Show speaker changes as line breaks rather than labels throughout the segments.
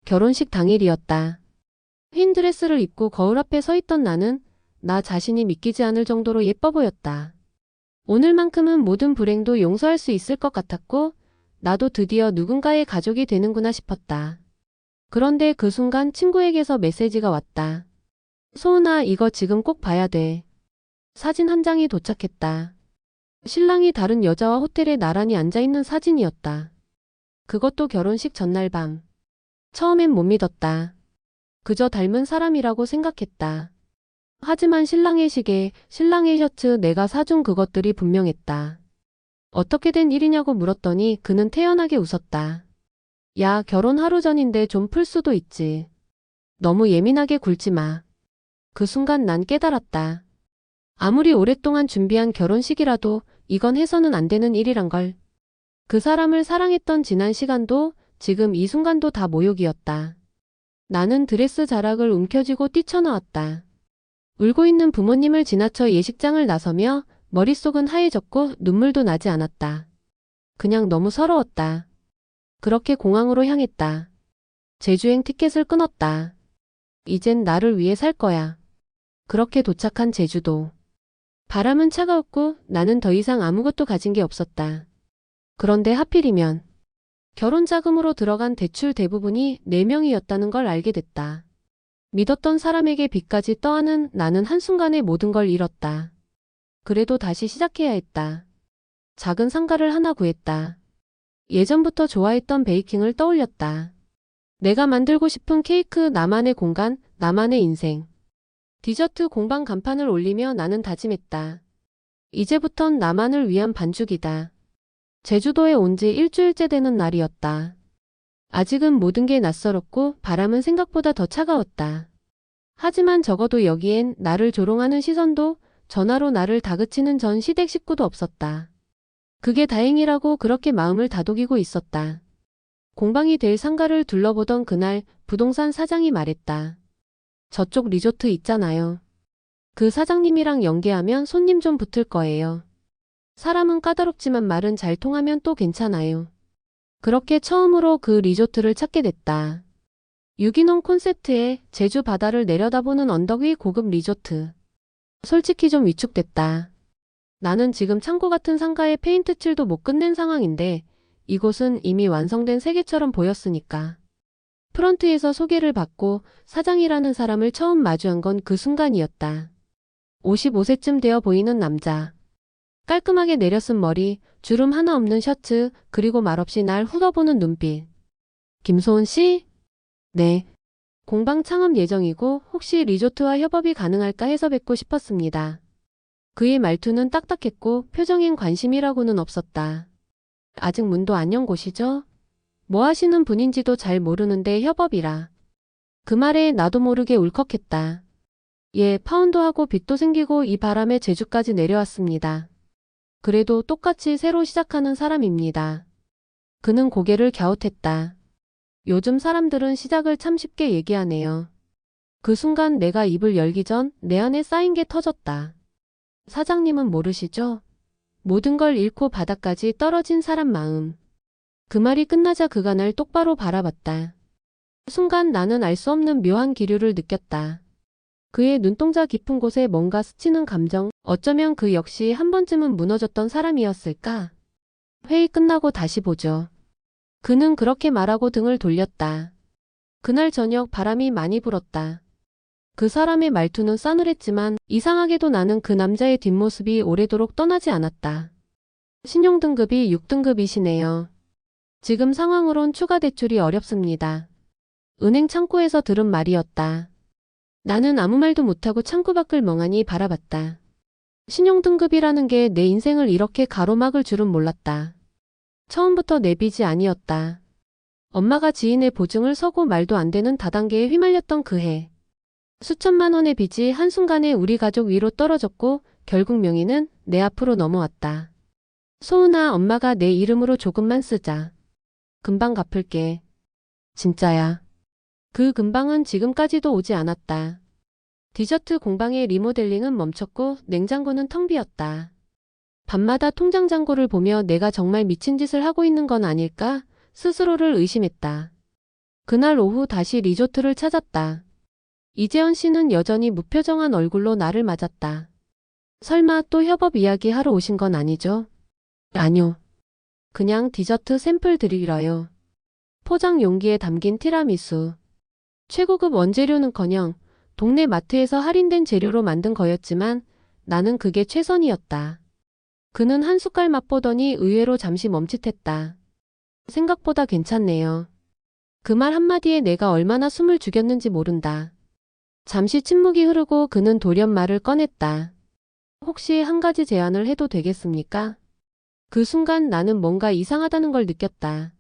결혼식 당일이었다. 흰 드레스를 입고 거울 앞에 서 있던 나는 나 자신이 믿기지 않을 정도로 예뻐 보였다. 오늘만큼은 모든 불행도 용서할 수 있을 것 같았고 나도 드디어 누군가의 가족이 되는구나 싶었다. 그런데 그 순간 친구에게서 메시지가 왔다. 소은아, 이거 지금 꼭 봐야 돼. 사진 한 장이 도착했다. 신랑이 다른 여자와 호텔에 나란히 앉아있는 사진이었다. 그것도 결혼식 전날 밤. 처음엔 못 믿었다. 그저 닮은 사람이라고 생각했다. 하지만 신랑의 시계, 신랑의 셔츠, 내가 사준 그것들이 분명했다. 어떻게 된 일이냐고 물었더니 그는 태연하게 웃었다. 야, 결혼 하루 전인데 좀 풀 수도 있지. 너무 예민하게 굴지 마. 그 순간 난 깨달았다. 아무리 오랫동안 준비한 결혼식이라도 이건 해서는 안 되는 일이란 걸. 그 사람을 사랑했던 지난 시간도 지금 이 순간도 다 모욕이었다. 나는 드레스 자락을 움켜쥐고 뛰쳐나왔다. 울고 있는 부모님을 지나쳐 예식장을 나서며 머릿속은 하얘졌고 눈물도 나지 않았다. 그냥 너무 서러웠다. 그렇게 공항으로 향했다. 제주행 티켓을 끊었다. 이젠 나를 위해 살 거야. 그렇게 도착한 제주도. 바람은 차가웠고 나는 더 이상 아무것도 가진 게 없었다. 그런데 하필이면 결혼 자금으로 들어간 대출 대부분이 4명이었다는 걸 알게 됐다. 믿었던 사람에게 빚까지 떠안은 나는 한순간에 모든 걸 잃었다. 그래도 다시 시작해야 했다. 작은 상가를 하나 구했다. 예전부터 좋아했던 베이킹을 떠올렸다. 내가 만들고 싶은 케이크, 나만의 공간, 나만의 인생. 디저트 공방 간판을 올리며 나는 다짐했다. 이제부턴 나만을 위한 반죽이다. 제주도에 온 지 일주일째 되는 날이었다. 아직은 모든 게 낯설었고 바람은 생각보다 더 차가웠다. 하지만 적어도 여기엔 나를 조롱하는 시선도 전화로 나를 다그치는 전 시댁 식구도 없었다. 그게 다행이라고 그렇게 마음을 다독이고 있었다. 공방이 될 상가를 둘러보던 그날 부동산 사장이 말했다. 저쪽 리조트 있잖아요. 그 사장님이랑 연계하면 손님 좀 붙을 거예요. 사람은 까다롭지만 말은 잘 통하면 또 괜찮아요. 그렇게 처음으로 그 리조트를 찾게 됐다. 유기농 콘셉트에 제주 바다를 내려다보는 언덕 위 고급 리조트. 솔직히 좀 위축됐다. 나는 지금 창고 같은 상가에 페인트 칠도 못 끝낸 상황인데 이곳은 이미 완성된 세계처럼 보였으니까. 프런트에서 소개를 받고 사장이라는 사람을 처음 마주한 건 그 순간이었다. 55세쯤 되어 보이는 남자. 깔끔하게 내려쓴 머리, 주름 하나 없는 셔츠, 그리고 말없이 날 훑어보는 눈빛. 김소은 씨? 네. 공방 창업 예정이고 혹시 리조트와 협업이 가능할까 해서 뵙고 싶었습니다. 그의 말투는 딱딱했고 표정엔 관심이라고는 없었다. 아직 문도 안 연 곳이죠? 뭐 하시는 분인지도 잘 모르는데 협업이라. 그 말에 나도 모르게 울컥했다. 예, 파운드하고 빚도 생기고 이 바람에 제주까지 내려왔습니다. 그래도 똑같이 새로 시작하는 사람입니다. 그는 고개를 갸웃했다. 요즘 사람들은 시작을 참 쉽게 얘기하네요. 그 순간 내가 입을 열기 전 내 안에 쌓인 게 터졌다. 사장님은 모르시죠? 모든 걸 잃고 바닥까지 떨어진 사람 마음. 그 말이 끝나자 그가 날 똑바로 바라봤다. 순간 나는 알 수 없는 묘한 기류를 느꼈다. 그의 눈동자 깊은 곳에 뭔가 스치는 감정, 어쩌면 그 역시 한 번쯤은 무너졌던 사람이었을까? 회의 끝나고 다시 보죠. 그는 그렇게 말하고 등을 돌렸다. 그날 저녁 바람이 많이 불었다. 그 사람의 말투는 싸늘했지만 이상하게도 나는 그 남자의 뒷모습이 오래도록 떠나지 않았다. 신용등급이 6등급이시네요. 지금 상황으론 추가 대출이 어렵습니다. 은행 창구에서 들은 말이었다. 나는 아무 말도 못하고 창구 밖을 멍하니 바라봤다. 신용등급이라는 게 내 인생을 이렇게 가로막을 줄은 몰랐다. 처음부터 내 빚이 아니었다. 엄마가 지인의 보증을 서고 말도 안 되는 다단계에 휘말렸던 그 해. 수천만 원의 빚이 한순간에 우리 가족 위로 떨어졌고 결국 명의는 내 앞으로 넘어왔다. 소은아, 엄마가 내 이름으로 조금만 쓰자. 금방 갚을게. 진짜야. 그 금방은 지금까지도 오지 않았다. 디저트 공방의 리모델링은 멈췄고 냉장고는 텅 비었다. 밤마다 통장 잔고를 보며 내가 정말 미친 짓을 하고 있는 건 아닐까 스스로를 의심했다. 그날 오후 다시 리조트를 찾았다. 이재현 씨는 여전히 무표정한 얼굴로 나를 맞았다. 설마 또 협업 이야기 하러 오신 건 아니죠? 아뇨. 그냥 디저트 샘플 드리러요. 포장 용기에 담긴 티라미수. 최고급 원재료는커녕 동네 마트에서 할인된 재료로 만든 거였지만 나는 그게 최선이었다. 그는 한 숟갈 맛보더니 의외로 잠시 멈칫했다. 생각보다 괜찮네요. 그 말 한마디에 내가 얼마나 숨을 죽였는지 모른다. 잠시 침묵이 흐르고 그는 돌연 말을 꺼냈다. 혹시 한 가지 제안을 해도 되겠습니까? 그 순간 나는 뭔가 이상하다는 걸 느꼈다.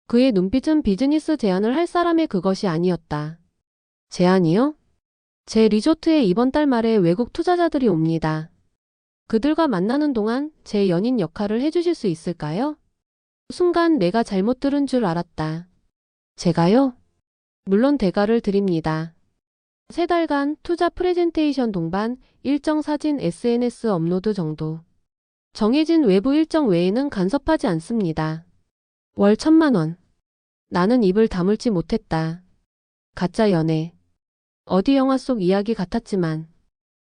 그의 눈빛은 비즈니스 제안을 할 사람의 그것이 아니었다. 제안이요? 제 리조트에 이번 달 말에 외국 투자자들이 옵니다. 그들과 만나는 동안 제 연인 역할을 해주실 수 있을까요? 순간 내가 잘못 들은 줄 알았다. 제가요? 물론 대가를 드립니다. 3달간 투자 프레젠테이션 동반, 일정 사진 SNS 업로드 정도. 정해진 외부 일정 외에는 간섭하지 않습니다. 월 1,000만 원. 나는 입을 다물지 못했다. 가짜 연애. 어디 영화 속 이야기 같았지만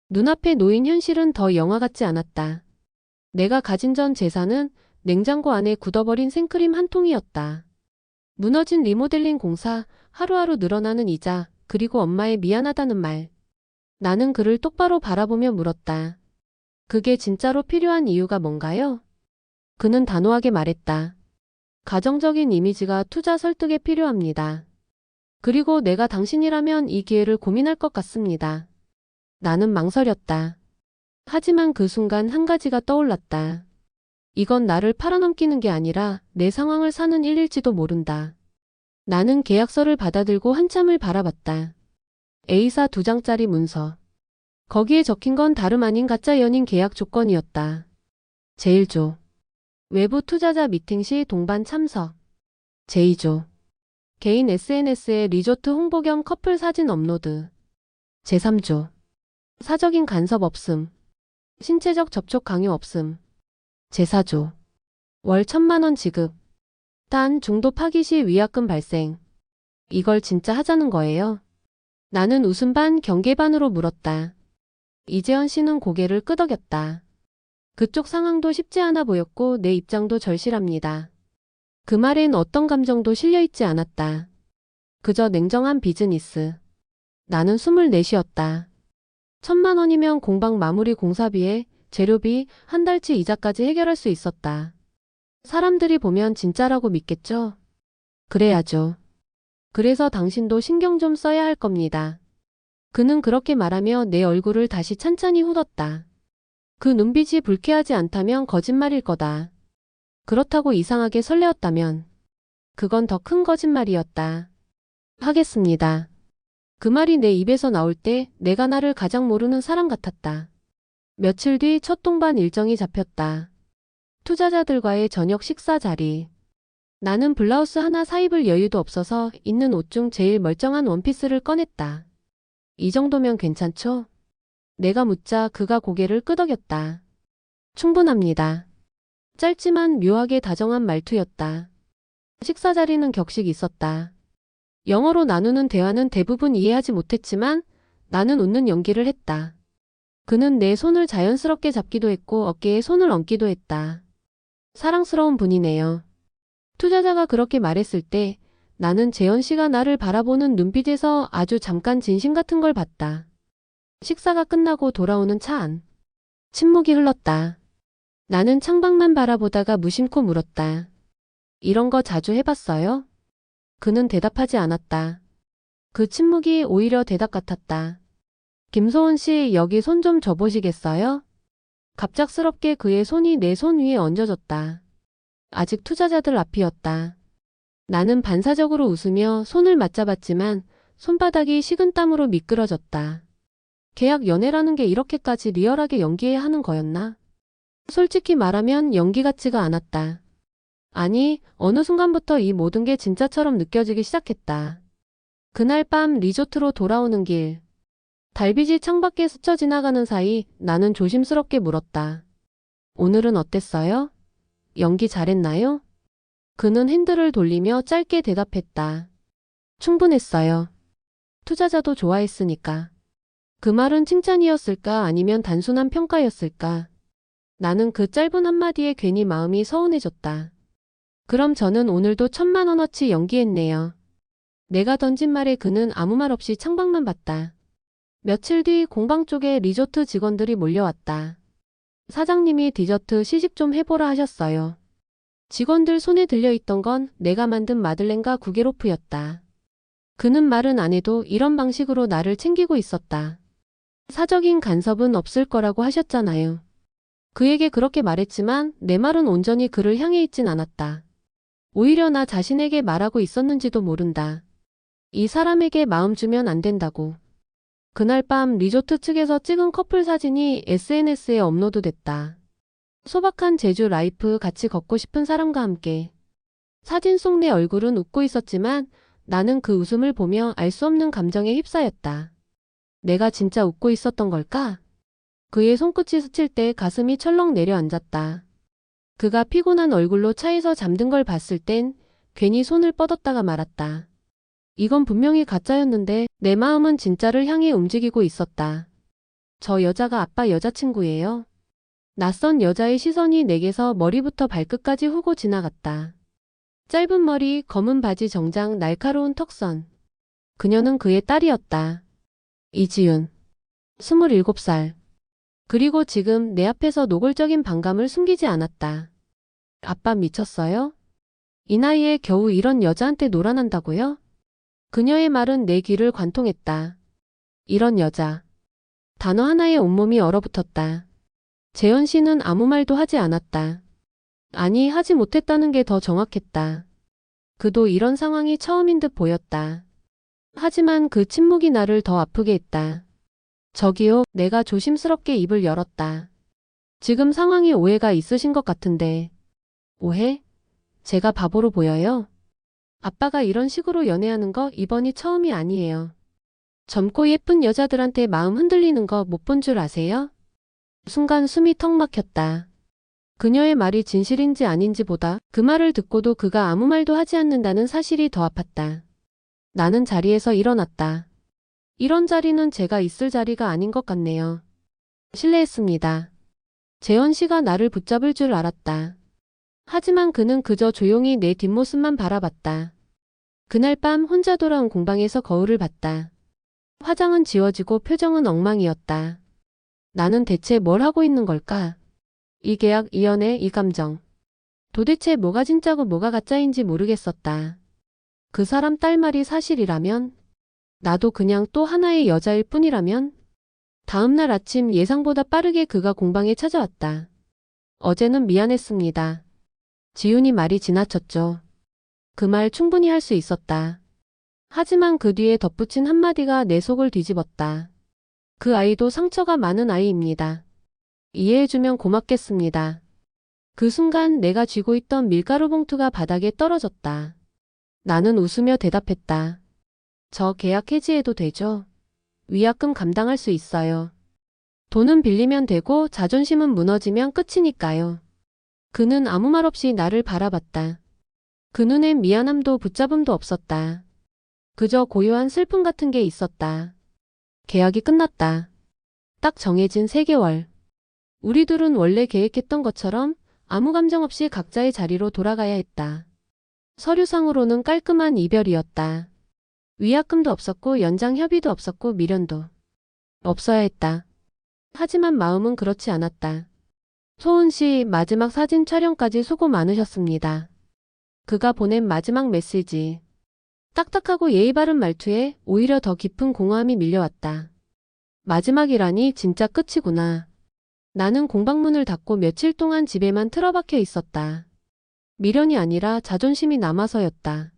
눈앞에 놓인 현실은 더 영화 같지 않았다. 내가 가진 전 재산은 냉장고 안에 굳어버린 생크림 한 통이었다. 무너진 리모델링 공사, 하루하루 늘어나는 이자, 그리고 엄마의 미안하다는 말. 나는 그를 똑바로 바라보며 물었다. 그게 진짜로 필요한 이유가 뭔가요? 그는 단호하게 말했다. 가정적인 이미지가 투자 설득에 필요합니다. 그리고 내가 당신이라면 이 기회를 고민할 것 같습니다. 나는 망설였다. 하지만 그 순간 한 가지가 떠올랐다. 이건 나를 팔아넘기는 게 아니라 내 상황을 사는 일일지도 모른다. 나는 계약서를 받아들고 한참을 바라봤다. A사 2장짜리 문서. 거기에 적힌 건 다름 아닌 가짜 연인 계약 조건이었다. 제1조. 외부 투자자 미팅 시 동반 참석. 제2조. 개인 SNS에 리조트 홍보 겸 커플 사진 업로드. 제3조. 사적인 간섭 없음. 신체적 접촉 강요 없음. 제4조. 월 1,000만 원 지급. 단 중도 파기 시 위약금 발생. 이걸 진짜 하자는 거예요? 나는 웃음 반 경계 반으로 물었다. 이재현 씨는 고개를 끄덕였다. 그쪽 상황도 쉽지 않아 보였고 내 입장도 절실합니다. 그 말엔 어떤 감정도 실려있지 않았다. 그저 냉정한 비즈니스. 나는 숨을 내쉬었다. 1,000만 원이면 공방 마무리 공사비에 재료비, 한 달치 이자까지 해결할 수 있었다. 사람들이 보면 진짜라고 믿겠죠? 그래야죠. 그래서 당신도 신경 좀 써야 할 겁니다. 그는 그렇게 말하며 내 얼굴을 다시 찬찬히 훑었다. 그 눈빛이 불쾌하지 않다면 거짓말일 거다. 그렇다고 이상하게 설레었다면 그건 더 큰 거짓말이었다. 하겠습니다. 그 말이 내 입에서 나올 때 내가 나를 가장 모르는 사람 같았다. 며칠 뒤 첫 동반 일정이 잡혔다. 투자자들과의 저녁 식사 자리. 나는 블라우스 하나 사입을 여유도 없어서 있는 옷 중 제일 멀쩡한 원피스를 꺼냈다. 이 정도면 괜찮죠? 내가 묻자 그가 고개를 끄덕였다. 충분합니다. 짧지만 묘하게 다정한 말투였다. 식사 자리는 격식 있었다. 영어로 나누는 대화는 대부분 이해하지 못했지만 나는 웃는 연기를 했다. 그는 내 손을 자연스럽게 잡기도 했고 어깨에 손을 얹기도 했다. 사랑스러운 분이네요. 투자자가 그렇게 말했을 때 나는 재현 씨가 나를 바라보는 눈빛에서 아주 잠깐 진심 같은 걸 봤다. 식사가 끝나고 돌아오는 차 안. 침묵이 흘렀다. 나는 창밖만 바라보다가 무심코 물었다. 이런 거 자주 해봤어요? 그는 대답하지 않았다. 그 침묵이 오히려 대답 같았다. 김소은 씨, 여기 손 좀 줘보시겠어요? 갑작스럽게 그의 손이 내 손 위에 얹어졌다. 아직 투자자들 앞이었다. 나는 반사적으로 웃으며 손을 맞잡았지만 손바닥이 식은땀으로 미끄러졌다. 계약 연애라는 게 이렇게까지 리얼하게 연기해야 하는 거였나? 솔직히 말하면 연기 같지가 않았다. 아니, 어느 순간부터 이 모든 게 진짜처럼 느껴지기 시작했다. 그날 밤 리조트로 돌아오는 길. 달빛이 창밖에 스쳐 지나가는 사이 나는 조심스럽게 물었다. 오늘은 어땠어요? 연기 잘했나요? 그는 핸들을 돌리며 짧게 대답했다. 충분했어요. 투자자도 좋아했으니까. 그 말은 칭찬이었을까 아니면 단순한 평가였을까? 나는 그 짧은 한마디에 괜히 마음이 서운해졌다. 그럼 저는 오늘도 1,000만 원어치 연기했네요. 내가 던진 말에 그는 아무 말 없이 창밖만 봤다. 며칠 뒤 공방 쪽에 리조트 직원들이 몰려왔다. 사장님이 디저트 시식 좀 해보라 하셨어요. 직원들 손에 들려있던 건 내가 만든 마들렌과 구게로프였다. 그는 말은 안 해도 이런 방식으로 나를 챙기고 있었다. 사적인 간섭은 없을 거라고 하셨잖아요. 그에게 그렇게 말했지만 내 말은 온전히 그를 향해 있진 않았다. 오히려 나 자신에게 말하고 있었는지도 모른다. 이 사람에게 마음 주면 안 된다고. 그날 밤 리조트 측에서 찍은 커플 사진이 SNS에 업로드됐다. 소박한 제주 라이프 같이 걷고 싶은 사람과 함께. 사진 속 내 얼굴은 웃고 있었지만 나는 그 웃음을 보며 알 수 없는 감정에 휩싸였다. 내가 진짜 웃고 있었던 걸까? 그의 손끝이 스칠 때 가슴이 철렁 내려앉았다. 그가 피곤한 얼굴로 차에서 잠든 걸 봤을 땐 괜히 손을 뻗었다가 말았다. 이건 분명히 가짜였는데 내 마음은 진짜를 향해 움직이고 있었다. 저 여자가 아빠 여자친구예요. 낯선 여자의 시선이 내게서 머리부터 발끝까지 후고 지나갔다. 짧은 머리, 검은 바지 정장, 날카로운 턱선. 그녀는 그의 딸이었다. 이지윤. 27살. 그리고 지금 내 앞에서 노골적인 반감을 숨기지 않았다. 아빠 미쳤어요? 이 나이에 겨우 이런 여자한테 놀아난다고요? 그녀의 말은 내 귀를 관통했다. 이런 여자. 단어 하나에 온몸이 얼어붙었다. 재현 씨는 아무 말도 하지 않았다. 아니, 하지 못했다는 게 더 정확했다. 그도 이런 상황이 처음인 듯 보였다. 하지만 그 침묵이 나를 더 아프게 했다. 저기요, 내가 조심스럽게 입을 열었다. 지금 상황이 오해가 있으신 것 같은데. 오해? 제가 바보로 보여요? 아빠가 이런 식으로 연애하는 거 이번이 처음이 아니에요. 젊고 예쁜 여자들한테 마음 흔들리는 거 못 본 줄 아세요? 순간 숨이 턱 막혔다. 그녀의 말이 진실인지 아닌지 보다 그 말을 듣고도 그가 아무 말도 하지 않는다는 사실이 더 아팠다. 나는 자리에서 일어났다. 이런 자리는 제가 있을 자리가 아닌 것 같네요. 실례했습니다. 재현 씨가 나를 붙잡을 줄 알았다. 하지만 그는 그저 조용히 내 뒷모습만 바라봤다. 그날 밤 혼자 돌아온 공방에서 거울을 봤다. 화장은 지워지고 표정은 엉망이었다. 나는 대체 뭘 하고 있는 걸까? 이 계약, 이 연애, 이 감정. 도대체 뭐가 진짜고 뭐가 가짜인지 모르겠었다. 그 사람 딸 말이 사실이라면? 나도 그냥 또 하나의 여자일 뿐이라면? 다음날 아침 예상보다 빠르게 그가 공방에 찾아왔다. 어제는 미안했습니다. 지훈이 말이 지나쳤죠. 그 말 충분히 할 수 있었다. 하지만 그 뒤에 덧붙인 한마디가 내 속을 뒤집었다. 그 아이도 상처가 많은 아이입니다. 이해해주면 고맙겠습니다. 그 순간 내가 쥐고 있던 밀가루 봉투가 바닥에 떨어졌다. 나는 웃으며 대답했다. 저 계약 해지해도 되죠? 위약금 감당할 수 있어요. 돈은 빌리면 되고 자존심은 무너지면 끝이니까요. 그는 아무 말 없이 나를 바라봤다. 그 눈엔 미안함도 붙잡음도 없었다. 그저 고요한 슬픔 같은 게 있었다. 계약이 끝났다. 딱 정해진 3개월. 우리 둘은 원래 계획했던 것처럼 아무 감정 없이 각자의 자리로 돌아가야 했다. 서류상으로는 깔끔한 이별이었다. 위약금도 없었고 연장 협의도 없었고 미련도 없어야 했다. 하지만 마음은 그렇지 않았다. 소은 씨, 마지막 사진 촬영까지 수고 많으셨습니다. 그가 보낸 마지막 메시지. 딱딱하고 예의 바른 말투에 오히려 더 깊은 공허함이 밀려왔다. 마지막이라니 진짜 끝이구나. 나는 공방문을 닫고 며칠 동안 집에만 틀어박혀 있었다. 미련이 아니라 자존심이 남아서였다.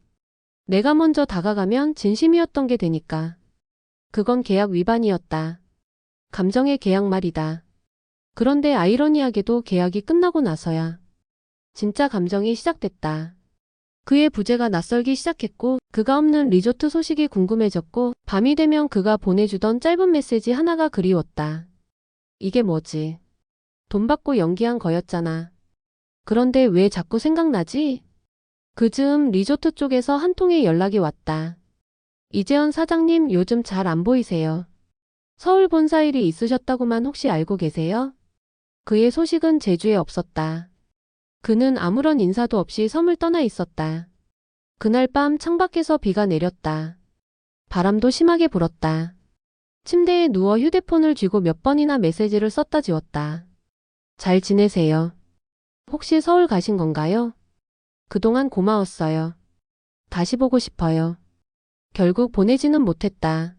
내가 먼저 다가가면 진심이었던 게 되니까. 그건 계약 위반이었다. 감정의 계약 말이다. 그런데 아이러니하게도 계약이 끝나고 나서야 진짜 감정이 시작됐다. 그의 부재가 낯설기 시작했고 그가 없는 리조트 소식이 궁금해졌고 밤이 되면 그가 보내주던 짧은 메시지 하나가 그리웠다. 이게 뭐지? 돈 받고 연기한 거였잖아. 그런데 왜 자꾸 생각나지? 그 즈음 리조트 쪽에서 한 통의 연락이 왔다. 이재현 사장님 요즘 잘 안 보이세요. 서울 본사 일이 있으셨다고만 혹시 알고 계세요? 그의 소식은 제주에 없었다. 그는 아무런 인사도 없이 섬을 떠나 있었다. 그날 밤 창밖에서 비가 내렸다. 바람도 심하게 불었다. 침대에 누워 휴대폰을 쥐고 몇 번이나 메시지를 썼다 지웠다. 잘 지내세요. 혹시 서울 가신 건가요? 그동안 고마웠어요. 다시 보고 싶어요. 결국 보내지는 못했다.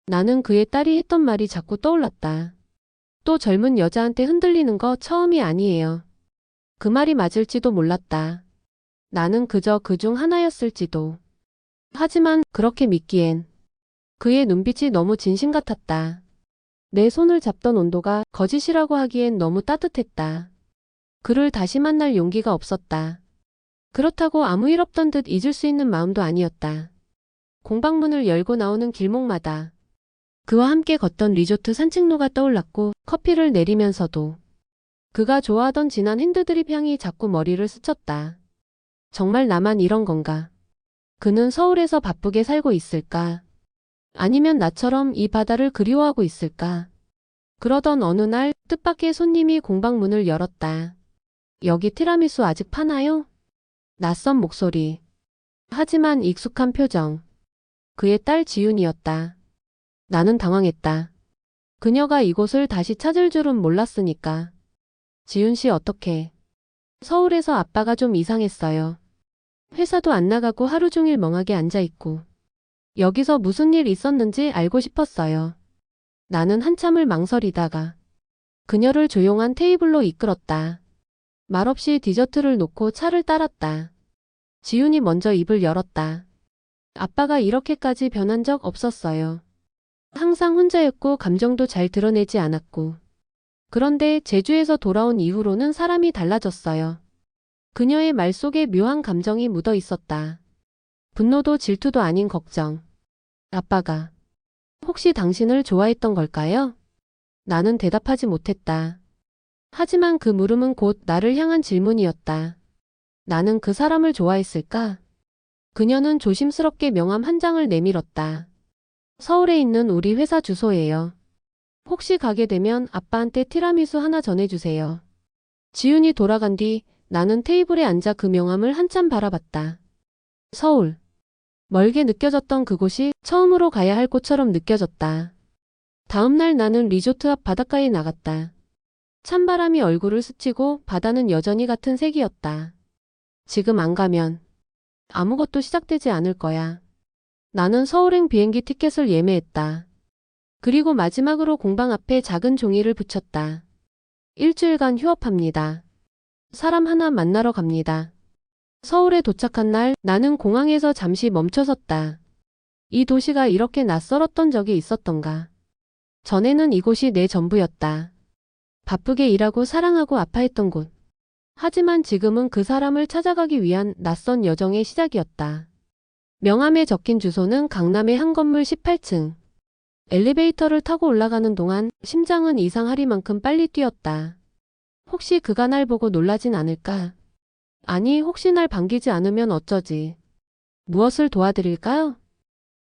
나는 그의 딸이 했던 말이 자꾸 떠올랐다. 또 젊은 여자한테 흔들리는 거 처음이 아니에요. 그 말이 맞을지도 몰랐다. 나는 그저 그 중 하나였을지도. 하지만 그렇게 믿기엔 그의 눈빛이 너무 진심 같았다. 내 손을 잡던 온도가 거짓이라고 하기엔 너무 따뜻했다. 그를 다시 만날 용기가 없었다. 그렇다고 아무 일 없던 듯 잊을 수 있는 마음도 아니었다. 공방문을 열고 나오는 길목마다 그와 함께 걷던 리조트 산책로가 떠올랐고 커피를 내리면서도 그가 좋아하던 진한 핸드드립 향이 자꾸 머리를 스쳤다. 정말 나만 이런 건가? 그는 서울에서 바쁘게 살고 있을까? 아니면 나처럼 이 바다를 그리워하고 있을까? 그러던 어느 날 뜻밖의 손님이 공방문을 열었다. 여기 티라미수 아직 파나요? 낯선 목소리. 하지만 익숙한 표정. 그의 딸 지윤이었다. 나는 당황했다. 그녀가 이곳을 다시 찾을 줄은 몰랐으니까. 지윤 씨 어떻게? 서울에서 아빠가 좀 이상했어요. 회사도 안 나가고 하루 종일 멍하게 앉아있고. 여기서 무슨 일 있었는지 알고 싶었어요. 나는 한참을 망설이다가 그녀를 조용한 테이블로 이끌었다. 말없이 디저트를 놓고 차를 따랐다. 지윤이 먼저 입을 열었다. 아빠가 이렇게까지 변한 적 없었어요. 항상 혼자였고 감정도 잘 드러내지 않았고. 그런데 제주에서 돌아온 이후로는 사람이 달라졌어요. 그녀의 말 속에 묘한 감정이 묻어 있었다. 분노도 질투도 아닌 걱정. 아빠가 혹시 당신을 좋아했던 걸까요? 나는 대답하지 못했다. 하지만 그 물음은 곧 나를 향한 질문이었다. 나는 그 사람을 좋아했을까? 그녀는 조심스럽게 명함 한 장을 내밀었다. 서울에 있는 우리 회사 주소예요. 혹시 가게 되면 아빠한테 티라미수 하나 전해주세요. 지윤이 돌아간 뒤 나는 테이블에 앉아 그 명함을 한참 바라봤다. 서울. 멀게 느껴졌던 그곳이 처음으로 가야 할 곳처럼 느껴졌다. 다음 날 나는 리조트 앞 바닷가에 나갔다. 찬바람이 얼굴을 스치고 바다는 여전히 같은 색이었다. 지금 안 가면 아무것도 시작되지 않을 거야. 나는 서울행 비행기 티켓을 예매했다. 그리고 마지막으로 공방 앞에 작은 종이를 붙였다. 일주일간 휴업합니다. 사람 하나 만나러 갑니다. 서울에 도착한 날 나는 공항에서 잠시 멈춰섰다. 이 도시가 이렇게 낯설었던 적이 있었던가. 전에는 이곳이 내 전부였다. 바쁘게 일하고 사랑하고 아파했던 곳. 하지만 지금은 그 사람을 찾아가기 위한 낯선 여정의 시작이었다. 명함에 적힌 주소는 강남의 한 건물 18층. 엘리베이터를 타고 올라가는 동안 심장은 이상하리만큼 빨리 뛰었다. 혹시 그가 날 보고 놀라진 않을까? 아니, 혹시 날 반기지 않으면 어쩌지? 무엇을 도와드릴까요?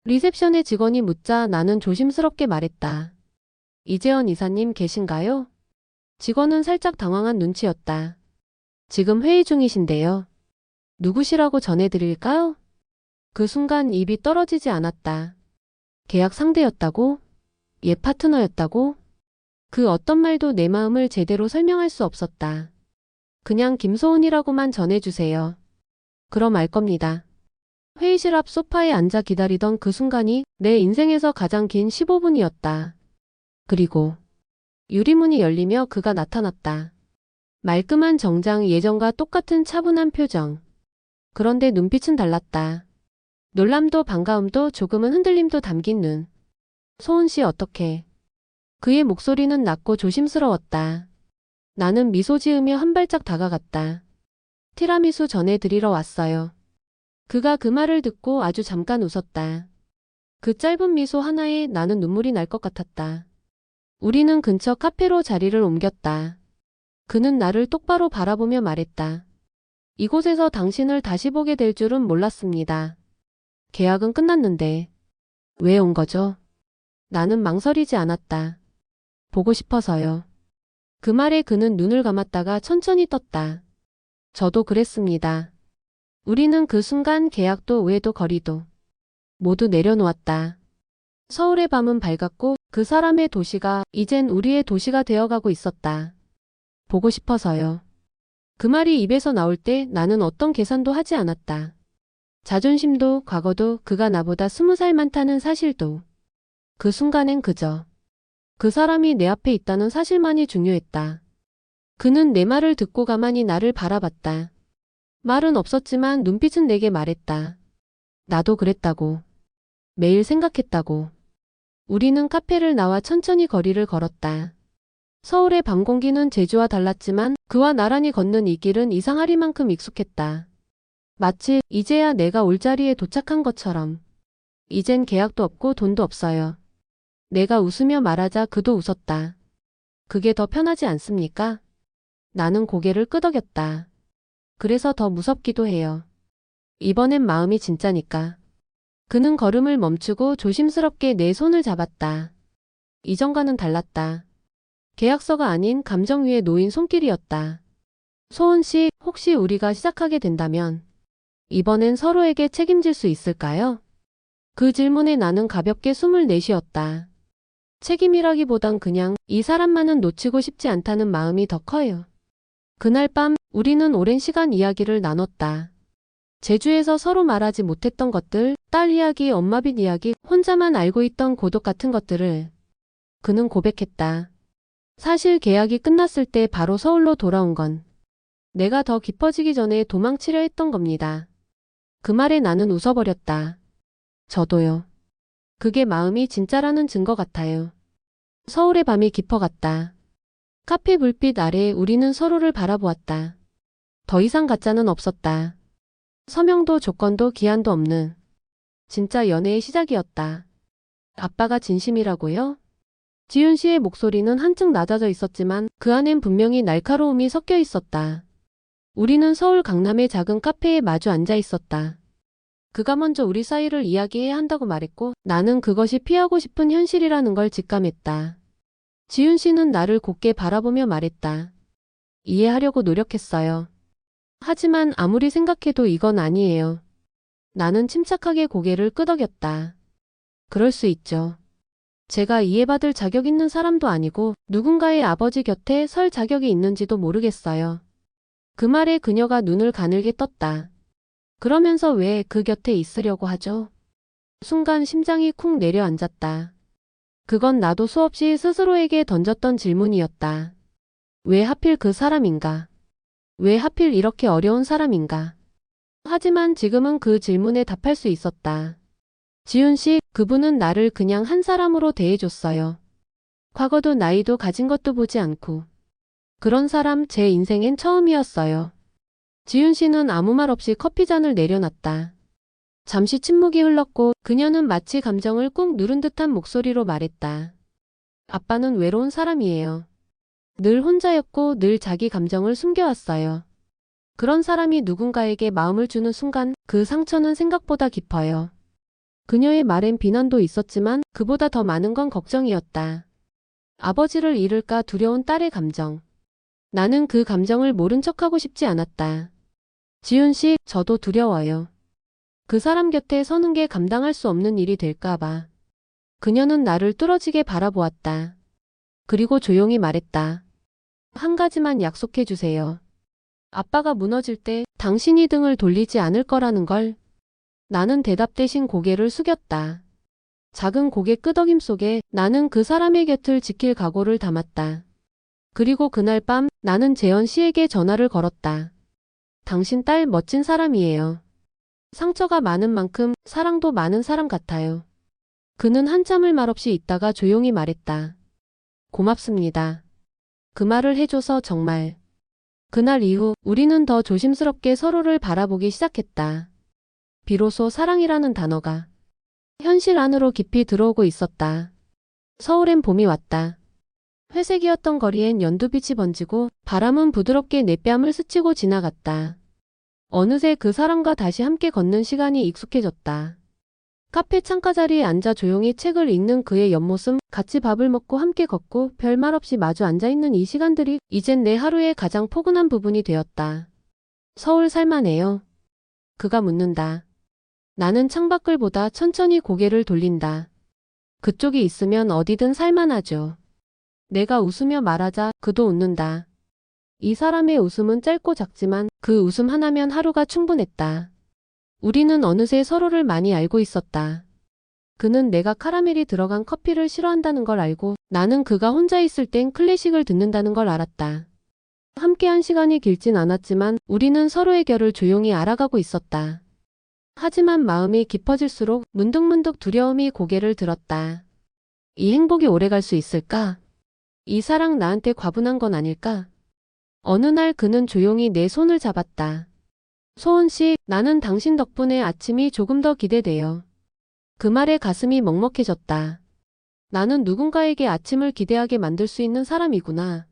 리셉션의 직원이 묻자 나는 조심스럽게 말했다. 이재현 이사님 계신가요? 직원은 살짝 당황한 눈치였다. 지금 회의 중이신데요. 누구시라고 전해드릴까요? 그 순간 입이 떨어지지 않았다. 계약 상대였다고? 옛 파트너였다고? 그 어떤 말도 내 마음을 제대로 설명할 수 없었다. 그냥 김소은이라고만 전해주세요. 그럼 알 겁니다. 회의실 앞 소파에 앉아 기다리던 그 순간이 내 인생에서 가장 긴 15분이었다. 그리고 유리문이 열리며 그가 나타났다. 말끔한 정장, 예전과 똑같은 차분한 표정. 그런데 눈빛은 달랐다. 놀람도 반가움도 조금은 흔들림도 담긴 눈. 소은 씨 어떻게? 그의 목소리는 낮고 조심스러웠다. 나는 미소 지으며 한 발짝 다가갔다. 티라미수 전해드리러 왔어요. 그가 그 말을 듣고 아주 잠깐 웃었다. 그 짧은 미소 하나에 나는 눈물이 날 것 같았다. 우리는 근처 카페로 자리를 옮겼다. 그는 나를 똑바로 바라보며 말했다. 이곳에서 당신을 다시 보게 될 줄은 몰랐습니다. 계약은 끝났는데 왜 온 거죠? 나는 망설이지 않았다. 보고 싶어서요. 그 말에 그는 눈을 감았다가 천천히 떴다. 저도 그랬습니다. 우리는 그 순간 계약도 오해도 거리도 모두 내려놓았다. 서울의 밤은 밝았고 그 사람의 도시가 이젠 우리의 도시가 되어가고 있었다. 보고 싶어서요. 그 말이 입에서 나올 때 나는 어떤 계산도 하지 않았다. 자존심도 과거도 그가 나보다 20살 많다는 사실도. 그 순간엔 그저 그 사람이 내 앞에 있다는 사실만이 중요했다. 그는 내 말을 듣고 가만히 나를 바라봤다. 말은 없었지만 눈빛은 내게 말했다. 나도 그랬다고. 매일 생각했다고. 우리는 카페를 나와 천천히 거리를 걸었다. 서울의 밤 공기는 제주와 달랐지만 그와 나란히 걷는 이 길은 이상하리만큼 익숙했다. 마치 이제야 내가 올 자리에 도착한 것처럼. 이젠 계약도 없고 돈도 없어요. 내가 웃으며 말하자 그도 웃었다. 그게 더 편하지 않습니까? 나는 고개를 끄덕였다. 그래서 더 무섭기도 해요. 이번엔 마음이 진짜니까. 그는 걸음을 멈추고 조심스럽게 내 손을 잡았다. 이전과는 달랐다. 계약서가 아닌 감정 위에 놓인 손길이었다. 소은 씨, 혹시 우리가 시작하게 된다면 이번엔 서로에게 책임질 수 있을까요? 그 질문에 나는 가볍게 숨을 내쉬었다. 책임이라기보단 그냥 이 사람만은 놓치고 싶지 않다는 마음이 더 커요. 그날 밤 우리는 오랜 시간 이야기를 나눴다. 제주에서 서로 말하지 못했던 것들, 딸 이야기, 엄마 빚 이야기, 혼자만 알고 있던 고독 같은 것들을. 그는 고백했다. 사실 계약이 끝났을 때 바로 서울로 돌아온 건 내가 더 깊어지기 전에 도망치려 했던 겁니다. 그 말에 나는 웃어버렸다. 저도요. 그게 마음이 진짜라는 증거 같아요. 서울의 밤이 깊어갔다. 카페 불빛 아래 우리는 서로를 바라보았다. 더 이상 가짜는 없었다. 서명도 조건도 기한도 없는 진짜 연애의 시작이었다. 아빠가 진심이라고요? 지윤 씨의 목소리는 한층 낮아져 있었지만 그 안엔 분명히 날카로움이 섞여 있었다. 우리는 서울 강남의 작은 카페에 마주 앉아 있었다. 그가 먼저 우리 사이를 이야기해야 한다고 말했고 나는 그것이 피하고 싶은 현실이라는 걸 직감했다. 지윤 씨는 나를 곱게 바라보며 말했다. 이해하려고 노력했어요. 하지만 아무리 생각해도 이건 아니에요. 나는 침착하게 고개를 끄덕였다. 그럴 수 있죠. 제가 이해받을 자격 있는 사람도 아니고 누군가의 아버지 곁에 설 자격이 있는지도 모르겠어요. 그 말에 그녀가 눈을 가늘게 떴다. 그러면서 왜 그 곁에 있으려고 하죠? 순간 심장이 쿵 내려앉았다. 그건 나도 수없이 스스로에게 던졌던 질문이었다. 왜 하필 그 사람인가? 왜 하필 이렇게 어려운 사람인가? 하지만 지금은 그 질문에 답할 수 있었다. 지윤 씨, 그분은 나를 그냥 한 사람으로 대해줬어요. 과거도 나이도 가진 것도 보지 않고. 그런 사람 제 인생엔 처음이었어요. 지윤 씨는 아무 말 없이 커피잔을 내려놨다. 잠시 침묵이 흘렀고 그녀는 마치 감정을 꾹 누른 듯한 목소리로 말했다. 아빠는 외로운 사람이에요. 늘 혼자였고 늘 자기 감정을 숨겨왔어요. 그런 사람이 누군가에게 마음을 주는 순간 그 상처는 생각보다 깊어요. 그녀의 말엔 비난도 있었지만 그보다 더 많은 건 걱정이었다. 아버지를 잃을까 두려운 딸의 감정. 나는 그 감정을 모른 척하고 싶지 않았다. 지윤 씨, 저도 두려워요. 그 사람 곁에 서는 게 감당할 수 없는 일이 될까봐. 그녀는 나를 뚫어지게 바라보았다. 그리고 조용히 말했다. 한 가지만 약속해 주세요. 아빠가 무너질 때 당신이 등을 돌리지 않을 거라는 걸. 나는 대답 대신 고개를 숙였다. 작은 고개 끄덕임 속에 나는 그 사람의 곁을 지킬 각오를 담았다. 그리고 그날 밤 나는 재현 씨에게 전화를 걸었다. 당신 딸 멋진 사람이에요. 상처가 많은 만큼 사랑도 많은 사람 같아요. 그는 한참을 말없이 있다가 조용히 말했다. 고맙습니다. 그 말을 해줘서 정말. 그날 이후 우리는 더 조심스럽게 서로를 바라보기 시작했다. 비로소 사랑이라는 단어가 현실 안으로 깊이 들어오고 있었다. 서울엔 봄이 왔다. 회색이었던 거리엔 연두빛이 번지고 바람은 부드럽게 내 뺨을 스치고 지나갔다. 어느새 그 사람과 다시 함께 걷는 시간이 익숙해졌다. 카페 창가 자리에 앉아 조용히 책을 읽는 그의 옆모습, 같이 밥을 먹고 함께 걷고 별말 없이 마주 앉아있는 이 시간들이 이젠 내 하루의 가장 포근한 부분이 되었다. 서울 살만해요? 그가 묻는다. 나는 창밖을 보다 천천히 고개를 돌린다. 그쪽이 있으면 어디든 살만하죠. 내가 웃으며 말하자 그도 웃는다. 이 사람의 웃음은 짧고 작지만 그 웃음 하나면 하루가 충분했다. 우리는 어느새 서로를 많이 알고 있었다. 그는 내가 카라멜이 들어간 커피를 싫어한다는 걸 알고 나는 그가 혼자 있을 땐 클래식을 듣는다는 걸 알았다. 함께한 시간이 길진 않았지만 우리는 서로의 결을 조용히 알아가고 있었다. 하지만 마음이 깊어질수록 문득문득 두려움이 고개를 들었다. 이 행복이 오래갈 수 있을까? 이 사랑 나한테 과분한 건 아닐까? 어느 날 그는 조용히 내 손을 잡았다. 소은 씨, 나는 당신 덕분에 아침이 조금 더 기대돼요. 그 말에 가슴이 먹먹해졌다. 나는 누군가에게 아침을 기대하게 만들 수 있는 사람이구나.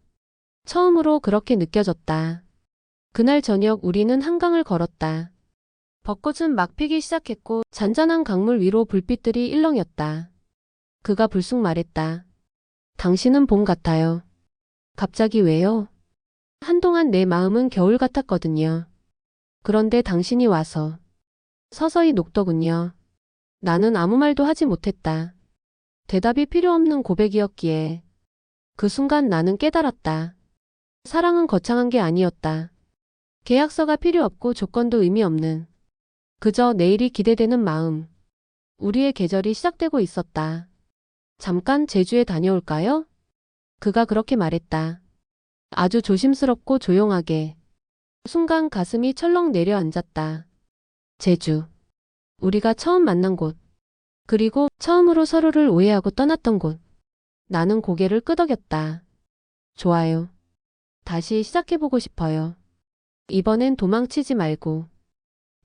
처음으로 그렇게 느껴졌다. 그날 저녁 우리는 한강을 걸었다. 벚꽃은 막 피기 시작했고 잔잔한 강물 위로 불빛들이 일렁였다. 그가 불쑥 말했다. 당신은 봄 같아요. 갑자기 왜요? 한동안 내 마음은 겨울 같았거든요. 그런데 당신이 와서 서서히 녹더군요. 나는 아무 말도 하지 못했다. 대답이 필요 없는 고백이었기에. 그 순간 나는 깨달았다. 사랑은 거창한 게 아니었다. 계약서가 필요 없고 조건도 의미 없는. 그저 내일이 기대되는 마음. 우리의 계절이 시작되고 있었다. 잠깐 제주에 다녀올까요? 그가 그렇게 말했다. 아주 조심스럽고 조용하게. 순간 가슴이 철렁 내려앉았다. 제주. 우리가 처음 만난 곳. 그리고 처음으로 서로를 오해하고 떠났던 곳. 나는 고개를 끄덕였다. 좋아요. 다시 시작해보고 싶어요. 이번엔 도망치지 말고.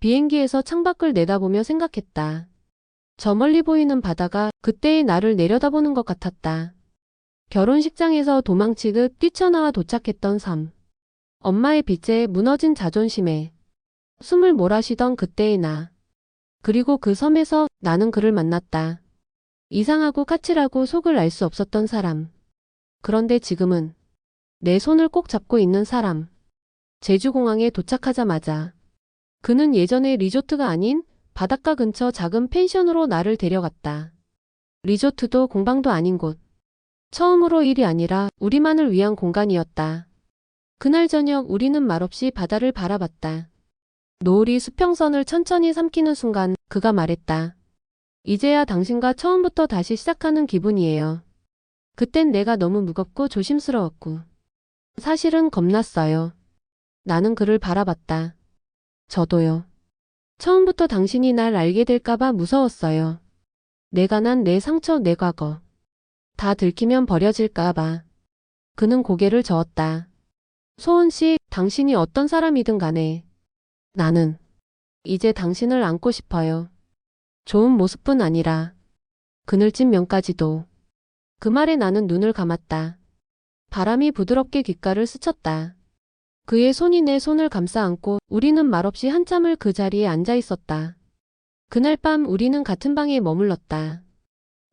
비행기에서 창밖을 내다보며 생각했다. 저 멀리 보이는 바다가 그때의 나를 내려다보는 것 같았다. 결혼식장에서 도망치듯 뛰쳐나와 도착했던 섬. 엄마의 빚에 무너진 자존심에 숨을 몰아쉬던 그때의 나. 그리고 그 섬에서 나는 그를 만났다. 이상하고 까칠하고 속을 알 수 없었던 사람. 그런데 지금은 내 손을 꼭 잡고 있는 사람. 제주공항에 도착하자마자 그는 예전의 리조트가 아닌 바닷가 근처 작은 펜션으로 나를 데려갔다. 리조트도 공방도 아닌 곳. 처음으로 일이 아니라 우리만을 위한 공간이었다. 그날 저녁 우리는 말없이 바다를 바라봤다. 노을이 수평선을 천천히 삼키는 순간 그가 말했다. 이제야 당신과 처음부터 다시 시작하는 기분이에요. 그땐 내가 너무 무겁고 조심스러웠고 사실은 겁났어요. 나는 그를 바라봤다. 저도요. 처음부터 당신이 날 알게 될까봐 무서웠어요. 내가 난 내 상처, 내 과거. 다 들키면 버려질까봐. 그는 고개를 저었다. 소은 씨, 당신이 어떤 사람이든 간에 나는 이제 당신을 안고 싶어요. 좋은 모습뿐 아니라 그늘진 면까지도. 그 말에 나는 눈을 감았다. 바람이 부드럽게 귓가를 스쳤다. 그의 손이 내 손을 감싸 안고 우리는 말없이 한참을 그 자리에 앉아 있었다. 그날 밤 우리는 같은 방에 머물렀다.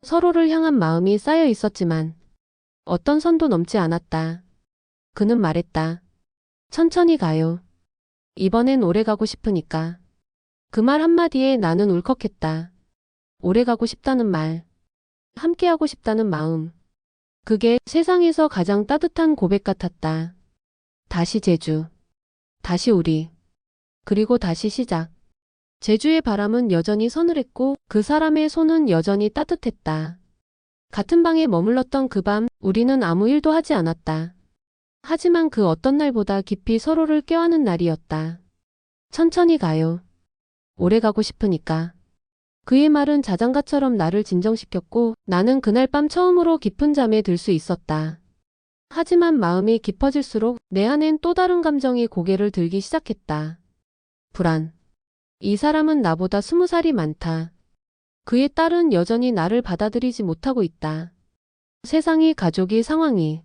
서로를 향한 마음이 쌓여 있었지만 어떤 선도 넘지 않았다. 그는 말했다. 천천히 가요. 이번엔 오래 가고 싶으니까. 그 말 한마디에 나는 울컥했다. 오래 가고 싶다는 말. 함께하고 싶다는 마음. 그게 세상에서 가장 따뜻한 고백 같았다. 다시 제주. 다시 우리. 그리고 다시 시작. 제주의 바람은 여전히 서늘했고 그 사람의 손은 여전히 따뜻했다. 같은 방에 머물렀던 그 밤 우리는 아무 일도 하지 않았다. 하지만 그 어떤 날보다 깊이 서로를 껴안은 날이었다. 천천히 가요. 오래 가고 싶으니까. 그의 말은 자장가처럼 나를 진정시켰고 나는 그날 밤 처음으로 깊은 잠에 들 수 있었다. 하지만 마음이 깊어질수록 내 안엔 또 다른 감정이 고개를 들기 시작했다. 불안. 이 사람은 나보다 20살이 많다. 그의 딸은 여전히 나를 받아들이지 못하고 있다. 세상이, 가족이, 상황이.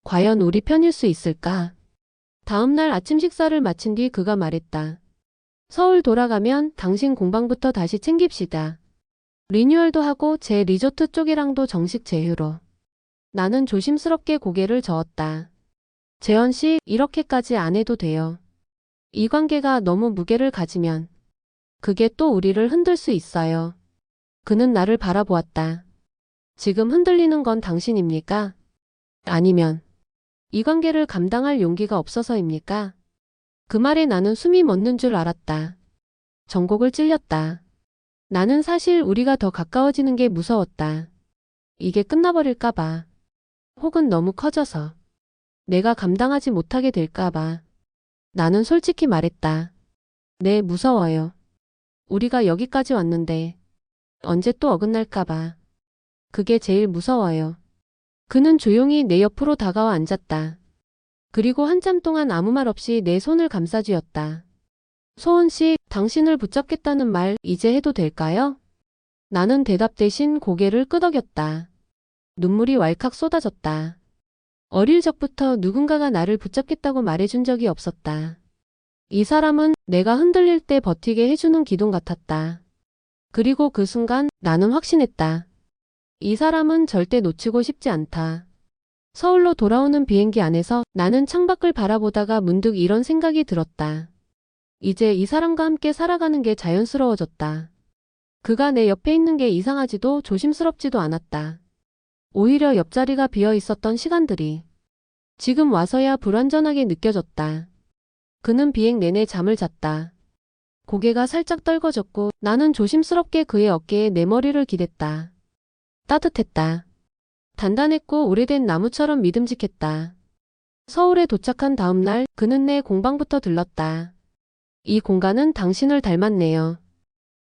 과연 우리 편일 수 있을까? 다음 날 아침 식사를 마친 뒤 그가 말했다. 서울 돌아가면 당신 공방부터 다시 챙깁시다. 리뉴얼도 하고 제 리조트 쪽이랑도 정식 제휴로. 나는 조심스럽게 고개를 저었다. 재현 씨, 이렇게까지 안 해도 돼요. 이 관계가 너무 무게를 가지면 그게 또 우리를 흔들 수 있어요. 그는 나를 바라보았다. 지금 흔들리는 건 당신입니까? 아니면 이 관계를 감당할 용기가 없어서입니까? 그 말에 나는 숨이 멎는 줄 알았다. 전곡을 찔렸다. 나는 사실 우리가 더 가까워지는 게 무서웠다. 이게 끝나버릴까봐. 혹은 너무 커져서 내가 감당하지 못하게 될까봐. 나는 솔직히 말했다. 네, 무서워요. 우리가 여기까지 왔는데 언제 또 어긋날까봐. 그게 제일 무서워요. 그는 조용히 내 옆으로 다가와 앉았다. 그리고 한참 동안 아무 말 없이 내 손을 감싸쥐었다. 소은 씨, 당신을 붙잡겠다는 말 이제 해도 될까요? 나는 대답 대신 고개를 끄덕였다. 눈물이 왈칵 쏟아졌다. 어릴 적부터 누군가가 나를 붙잡겠다고 말해준 적이 없었다. 이 사람은 내가 흔들릴 때 버티게 해주는 기둥 같았다. 그리고 그 순간 나는 확신했다. 이 사람은 절대 놓치고 싶지 않다. 서울로 돌아오는 비행기 안에서 나는 창밖을 바라보다가 문득 이런 생각이 들었다. 이제 이 사람과 함께 살아가는 게 자연스러워졌다. 그가 내 옆에 있는 게 이상하지도 조심스럽지도 않았다. 오히려 옆자리가 비어 있었던 시간들이 지금 와서야 불완전하게 느껴졌다. 그는 비행 내내 잠을 잤다. 고개가 살짝 떨궈졌고 나는 조심스럽게 그의 어깨에 내 머리를 기댔다. 따뜻했다. 단단했고 오래된 나무처럼 믿음직했다. 서울에 도착한 다음 날 그는 내 공방부터 들렀다. 이 공간은 당신을 닮았네요.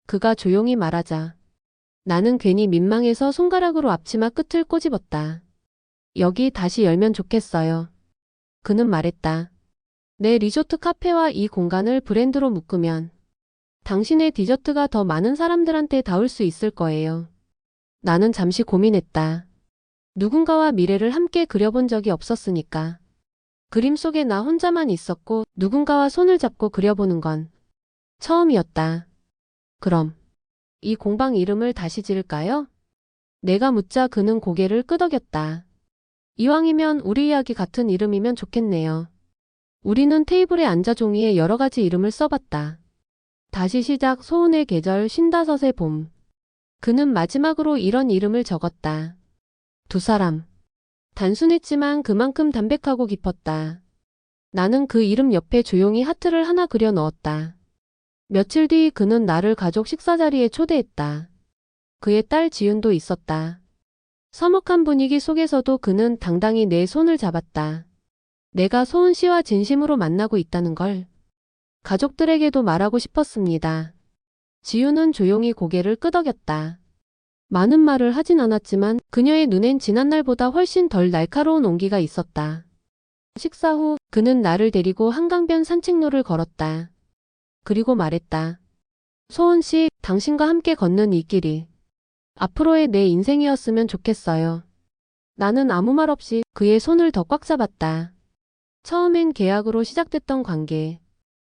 그가 조용히 말하자 나는 괜히 민망해서 손가락으로 앞치마 끝을 꼬집었다. 여기 다시 열면 좋겠어요. 그는 말했다. 내 리조트 카페와 이 공간을 브랜드로 묶으면 당신의 디저트가 더 많은 사람들한테 닿을 수 있을 거예요. 나는 잠시 고민했다. 누군가와 미래를 함께 그려본 적이 없었으니까. 그림 속에 나 혼자만 있었고 누군가와 손을 잡고 그려보는 건 처음이었다. 그럼 이 공방 이름을 다시 지을까요? 내가 묻자 그는 고개를 끄덕였다. 이왕이면 우리 이야기 같은 이름이면 좋겠네요. 우리는 테이블에 앉아 종이에 여러 가지 이름을 써봤다. 다시 시작 소은의 계절 55의 봄. 그는 마지막으로 이런 이름을 적었다. 두 사람. 단순했지만 그만큼 담백하고 깊었다. 나는 그 이름 옆에 조용히 하트를 하나 그려 넣었다. 며칠 뒤 그는 나를 가족 식사 자리에 초대했다. 그의 딸 지윤도 있었다. 서먹한 분위기 속에서도 그는 당당히 내 손을 잡았다. 내가 소은 씨와 진심으로 만나고 있다는 걸 가족들에게도 말하고 싶었습니다. 지윤은 조용히 고개를 끄덕였다. 많은 말을 하진 않았지만 그녀의 눈엔 지난날보다 훨씬 덜 날카로운 온기가 있었다. 식사 후 그는 나를 데리고 한강변 산책로를 걸었다. 그리고 말했다. 소은 씨, 당신과 함께 걷는 이 길이 앞으로의 내 인생이었으면 좋겠어요. 나는 아무 말 없이 그의 손을 더 꽉 잡았다. 처음엔 계약으로 시작됐던 관계.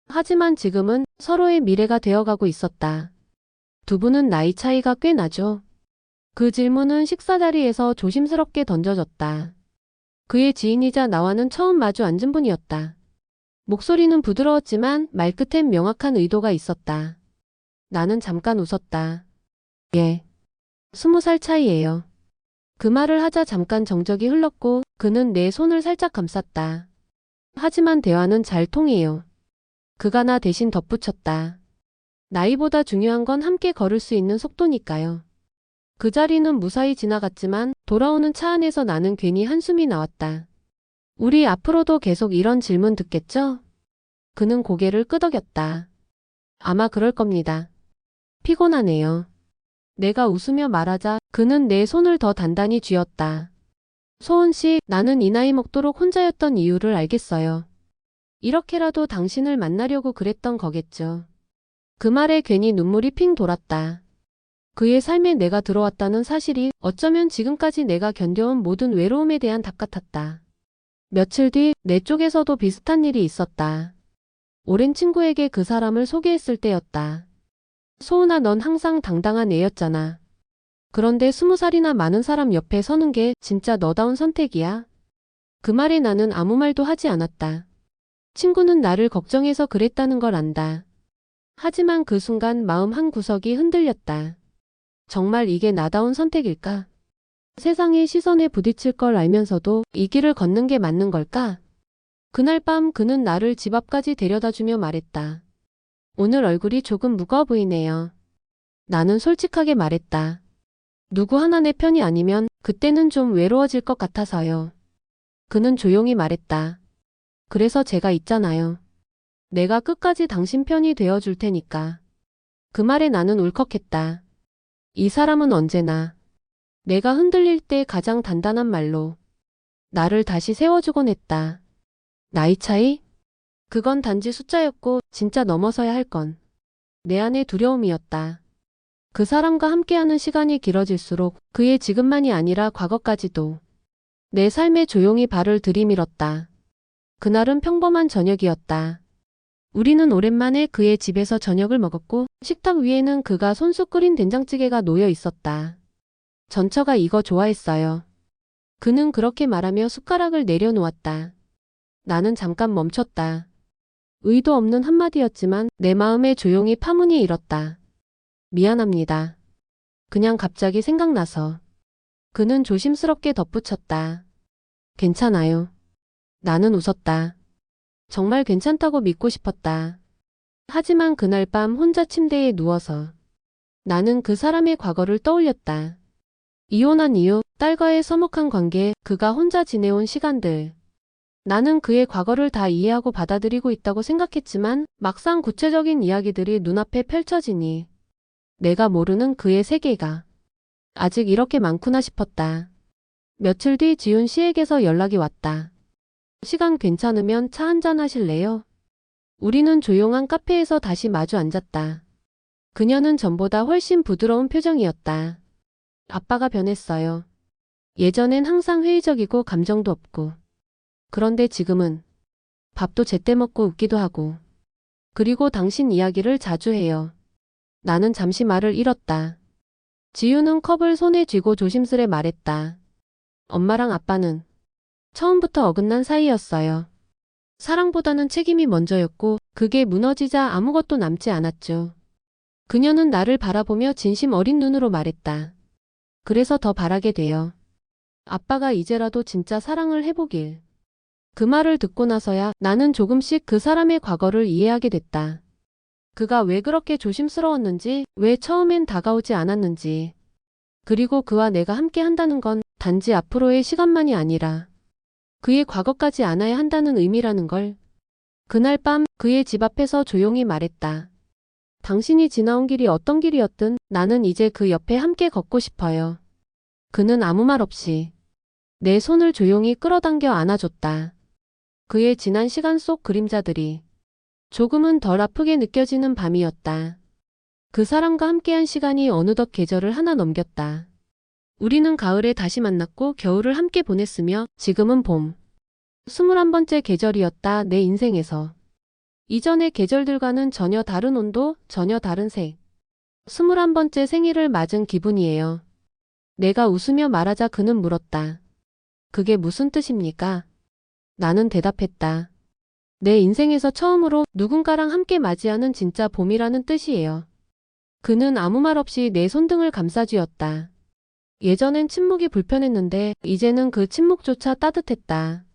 하지만 지금은 서로의 미래가 되어가고 있었다. 두 분은 나이 차이가 꽤 나죠? 그 질문은 식사 자리에서 조심스럽게 던져졌다. 그의 지인이자 나와는 처음 마주 앉은 분이었다. 목소리는 부드러웠지만 말끝엔 명확한 의도가 있었다. 나는 잠깐 웃었다. 예. 20살 차이예요. 그 말을 하자 잠깐 정적이 흘렀고 그는 내 손을 살짝 감쌌다. 하지만 대화는 잘 통해요. 그가 나 대신 덧붙였다. 나이보다 중요한 건 함께 걸을 수 있는 속도니까요. 그 자리는 무사히 지나갔지만 돌아오는 차 안에서 나는 괜히 한숨이 나왔다. 우리 앞으로도 계속 이런 질문 듣겠죠? 그는 고개를 끄덕였다. 아마 그럴 겁니다. 피곤하네요. 내가 웃으며 말하자 그는 내 손을 더 단단히 쥐었다. 소은 씨, 나는 이 나이 먹도록 혼자였던 이유를 알겠어요. 이렇게라도 당신을 만나려고 그랬던 거겠죠. 그 말에 괜히 눈물이 핑 돌았다. 그의 삶에 내가 들어왔다는 사실이 어쩌면 지금까지 내가 견뎌온 모든 외로움에 대한 답 같았다. 며칠 뒤 내 쪽에서도 비슷한 일이 있었다. 오랜 친구에게 그 사람을 소개했을 때였다. 소은아, 넌 항상 당당한 애였잖아. 그런데 20살이나 많은 사람 옆에 서는 게 진짜 너다운 선택이야? 그 말에 나는 아무 말도 하지 않았다. 친구는 나를 걱정해서 그랬다는 걸 안다. 하지만 그 순간 마음 한 구석이 흔들렸다. 정말 이게 나다운 선택일까? 세상의 시선에 부딪힐 걸 알면서도 이 길을 걷는 게 맞는 걸까? 그날 밤 그는 나를 집 앞까지 데려다주며 말했다. 오늘 얼굴이 조금 무거워 보이네요. 나는 솔직하게 말했다. 누구 하나 내 편이 아니면 그때는 좀 외로워질 것 같아서요. 그는 조용히 말했다. 그래서 제가 있잖아요. 내가 끝까지 당신 편이 되어줄 테니까. 그 말에 나는 울컥했다. 이 사람은 언제나 내가 흔들릴 때 가장 단단한 말로 나를 다시 세워주곤 했다. 나이 차이? 그건 단지 숫자였고 진짜 넘어서야 할 건 내 안의 두려움이었다. 그 사람과 함께하는 시간이 길어질수록 그의 지금만이 아니라 과거까지도 내 삶에 조용히 발을 들이밀었다. 그날은 평범한 저녁이었다. 우리는 오랜만에 그의 집에서 저녁을 먹었고 식탁 위에는 그가 손수 끓인 된장찌개가 놓여 있었다. 전처가 이거 좋아했어요. 그는 그렇게 말하며 숟가락을 내려놓았다. 나는 잠깐 멈췄다. 의도 없는 한마디였지만 내 마음에 조용히 파문이 일었다. 미안합니다. 그냥 갑자기 생각나서. 그는 조심스럽게 덧붙였다. 괜찮아요. 나는 웃었다. 정말 괜찮다고 믿고 싶었다. 하지만 그날 밤 혼자 침대에 누워서 나는 그 사람의 과거를 떠올렸다. 이혼한 이유, 딸과의 서먹한 관계, 그가 혼자 지내온 시간들. 나는 그의 과거를 다 이해하고 받아들이고 있다고 생각했지만 막상 구체적인 이야기들이 눈앞에 펼쳐지니 내가 모르는 그의 세계가 아직 이렇게 많구나 싶었다. 며칠 뒤 지훈 씨에게서 연락이 왔다. 시간 괜찮으면 차 한잔 하실래요? 우리는 조용한 카페에서 다시 마주 앉았다. 그녀는 전보다 훨씬 부드러운 표정이었다. 아빠가 변했어요. 예전엔 항상 회의적이고 감정도 없고. 그런데 지금은 밥도 제때 먹고 웃기도 하고. 그리고 당신 이야기를 자주 해요. 나는 잠시 말을 잃었다. 지유는 컵을 손에 쥐고 조심스레 말했다. 엄마랑 아빠는 처음부터 어긋난 사이였어요. 사랑보다는 책임이 먼저였고 그게 무너지자 아무것도 남지 않았죠. 그녀는 나를 바라보며 진심 어린 눈으로 말했다. 그래서 더 바라게 돼요. 아빠가 이제라도 진짜 사랑을 해보길. 그 말을 듣고 나서야 나는 조금씩 그 사람의 과거를 이해하게 됐다. 그가 왜 그렇게 조심스러웠는지, 왜 처음엔 다가오지 않았는지. 그리고 그와 내가 함께 한다는 건 단지 앞으로의 시간만이 아니라 그의 과거까지 안아야 한다는 의미라는 걸. 그날 밤 그의 집 앞에서 조용히 말했다. 당신이 지나온 길이 어떤 길이었든 나는 이제 그 옆에 함께 걷고 싶어요. 그는 아무 말 없이 내 손을 조용히 끌어당겨 안아줬다. 그의 지난 시간 속 그림자들이 조금은 덜 아프게 느껴지는 밤이었다. 그 사람과 함께한 시간이 어느덧 계절을 하나 넘겼다. 우리는 가을에 다시 만났고 겨울을 함께 보냈으며 지금은 봄. 21번째 계절이었다, 내 인생에서. 이전의 계절들과는 전혀 다른 온도, 전혀 다른 색. 21번째 생일을 맞은 기분이에요. 내가 웃으며 말하자 그는 물었다. 그게 무슨 뜻입니까? 나는 대답했다. 내 인생에서 처음으로 누군가랑 함께 맞이하는 진짜 봄이라는 뜻이에요. 그는 아무 말 없이 내 손등을 감싸쥐었다. 예전엔 침묵이 불편했는데 이제는 그 침묵조차 따뜻했다.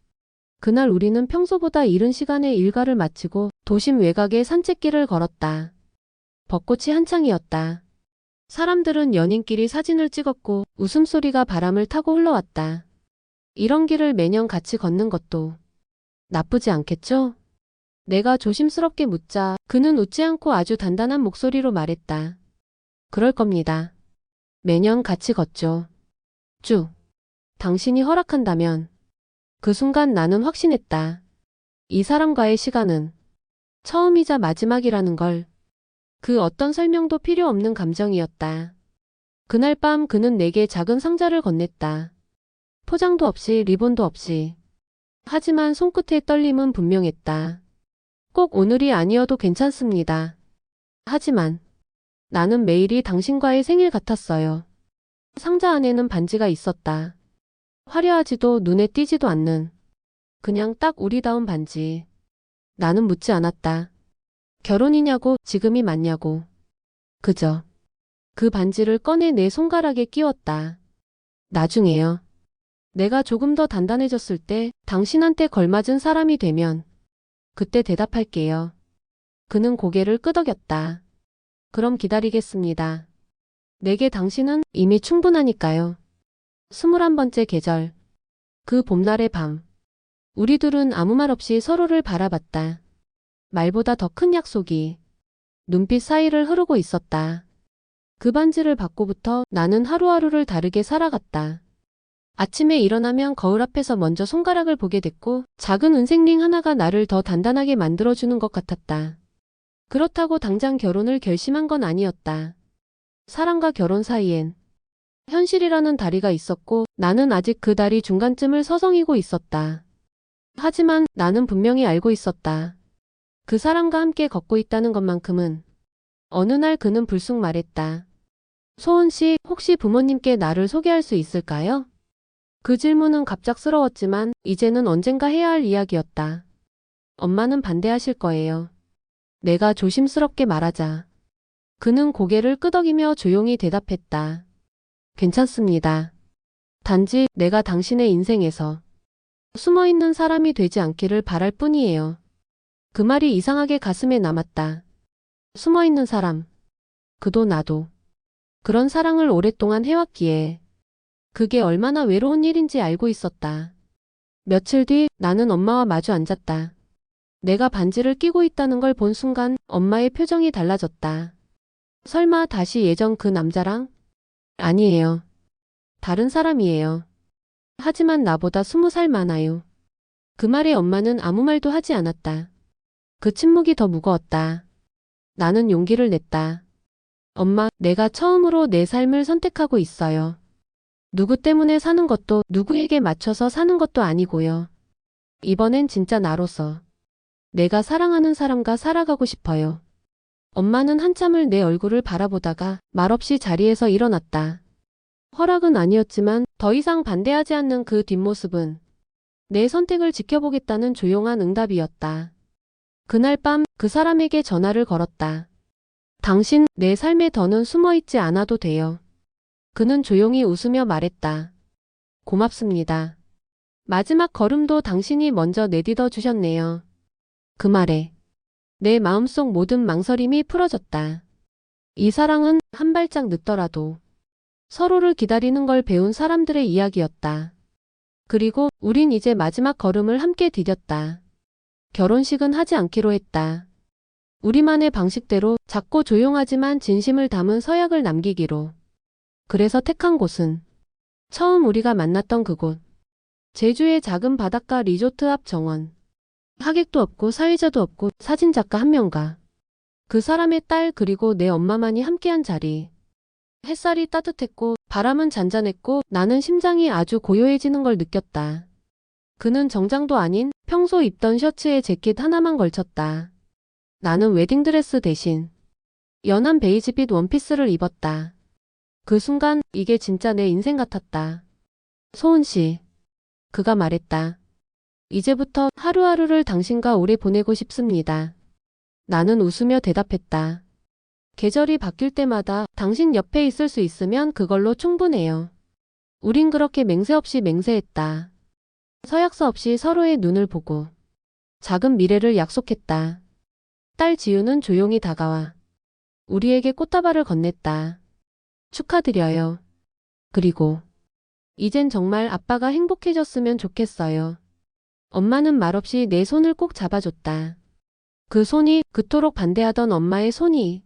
그날 우리는 평소보다 이른 시간에 일과를 마치고 도심 외곽의 산책길을 걸었다. 벚꽃이 한창이었다. 사람들은 연인끼리 사진을 찍었고 웃음소리가 바람을 타고 흘러왔다. 이런 길을 매년 같이 걷는 것도 나쁘지 않겠죠? 내가 조심스럽게 묻자 그는 웃지 않고 아주 단단한 목소리로 말했다. 그럴 겁니다. 매년 같이 걷죠. 쭉. 당신이 허락한다면. 그 순간 나는 확신했다. 이 사람과의 시간은 처음이자 마지막이라는 걸. 그 어떤 설명도 필요 없는 감정이었다. 그날 밤 그는 내게 작은 상자를 건넸다. 포장도 없이 리본도 없이. 하지만 손끝의 떨림은 분명했다. 꼭 오늘이 아니어도 괜찮습니다. 하지만 나는 매일이 당신과의 생일 같았어요. 상자 안에는 반지가 있었다. 화려하지도 눈에 띄지도 않는 그냥 딱 우리다운 반지. 나는 묻지 않았다. 결혼이냐고, 지금이 맞냐고. 그저 그 반지를 꺼내 내 손가락에 끼웠다. 나중에요. 내가 조금 더 단단해졌을 때 당신한테 걸맞은 사람이 되면 그때 대답할게요. 그는 고개를 끄덕였다. 그럼 기다리겠습니다. 내게 당신은 이미 충분하니까요. 21번째 계절. 그 봄날의 밤. 우리 둘은 아무 말 없이 서로를 바라봤다. 말보다 더 큰 약속이 눈빛 사이를 흐르고 있었다. 그 반지를 받고부터 나는 하루하루를 다르게 살아갔다. 아침에 일어나면 거울 앞에서 먼저 손가락을 보게 됐고 작은 은색 링 하나가 나를 더 단단하게 만들어주는 것 같았다. 그렇다고 당장 결혼을 결심한 건 아니었다. 사랑과 결혼 사이엔 현실이라는 다리가 있었고 나는 아직 그 다리 중간쯤을 서성이고 있었다. 하지만 나는 분명히 알고 있었다. 그 사람과 함께 걷고 있다는 것만큼은. 어느 날 그는 불쑥 말했다. 소은 씨, 혹시 부모님께 나를 소개할 수 있을까요? 그 질문은 갑작스러웠지만 이제는 언젠가 해야 할 이야기였다. 엄마는 반대하실 거예요. 내가 조심스럽게 말하자. 그는 고개를 끄덕이며 조용히 대답했다. 괜찮습니다. 단지 내가 당신의 인생에서 숨어있는 사람이 되지 않기를 바랄 뿐이에요. 그 말이 이상하게 가슴에 남았다. 숨어있는 사람. 그도 나도. 그런 사랑을 오랫동안 해왔기에 그게 얼마나 외로운 일인지 알고 있었다. 며칠 뒤 나는 엄마와 마주 앉았다. 내가 반지를 끼고 있다는 걸 본 순간 엄마의 표정이 달라졌다. 설마 다시 예전 그 남자랑? 아니에요. 다른 사람이에요. 하지만 나보다 20살 많아요. 그 말에 엄마는 아무 말도 하지 않았다. 그 침묵이 더 무거웠다. 나는 용기를 냈다. 엄마, 내가 처음으로 내 삶을 선택하고 있어요. 누구 때문에 사는 것도 누구에게 맞춰서 사는 것도 아니고요. 이번엔 진짜 나로서 내가 사랑하는 사람과 살아가고 싶어요. 엄마는 한참을 내 얼굴을 바라보다가 말없이 자리에서 일어났다. 허락은 아니었지만 더 이상 반대하지 않는 그 뒷모습은 내 선택을 지켜보겠다는 조용한 응답이었다. 그날 밤 그 사람에게 전화를 걸었다. 당신, 내 삶에 더는 숨어있지 않아도 돼요. 그는 조용히 웃으며 말했다. 고맙습니다. 마지막 걸음도 당신이 먼저 내딛어 주셨네요. 그 말에 내 마음속 모든 망설임이 풀어졌다. 이 사랑은 한 발짝 늦더라도 서로를 기다리는 걸 배운 사람들의 이야기였다. 그리고 우린 이제 마지막 걸음을 함께 디뎠다. 결혼식은 하지 않기로 했다. 우리만의 방식대로 작고 조용하지만 진심을 담은 서약을 남기기로. 그래서 택한 곳은 처음 우리가 만났던 그곳. 제주의 작은 바닷가 리조트 앞 정원. 하객도 없고 사회자도 없고 사진작가 한 명과 그 사람의 딸 그리고 내 엄마만이 함께한 자리. 햇살이 따뜻했고 바람은 잔잔했고 나는 심장이 아주 고요해지는 걸 느꼈다. 그는 정장도 아닌 평소 입던 셔츠에 재킷 하나만 걸쳤다. 나는 웨딩드레스 대신 연한 베이지빛 원피스를 입었다. 그 순간 이게 진짜 내 인생 같았다. 소은 씨. 그가 말했다. 이제부터 하루하루를 당신과 오래 보내고 싶습니다. 나는 웃으며 대답했다. 계절이 바뀔 때마다 당신 옆에 있을 수 있으면 그걸로 충분해요. 우린 그렇게 맹세 없이 맹세했다. 서약서 없이 서로의 눈을 보고 작은 미래를 약속했다. 딸 지우는 조용히 다가와 우리에게 꽃다발을 건넸다. 축하드려요. 그리고 이젠 정말 아빠가 행복해졌으면 좋겠어요. 엄마는 말없이 내 손을 꼭 잡아줬다. 그 손이 그토록 반대하던 엄마의 손이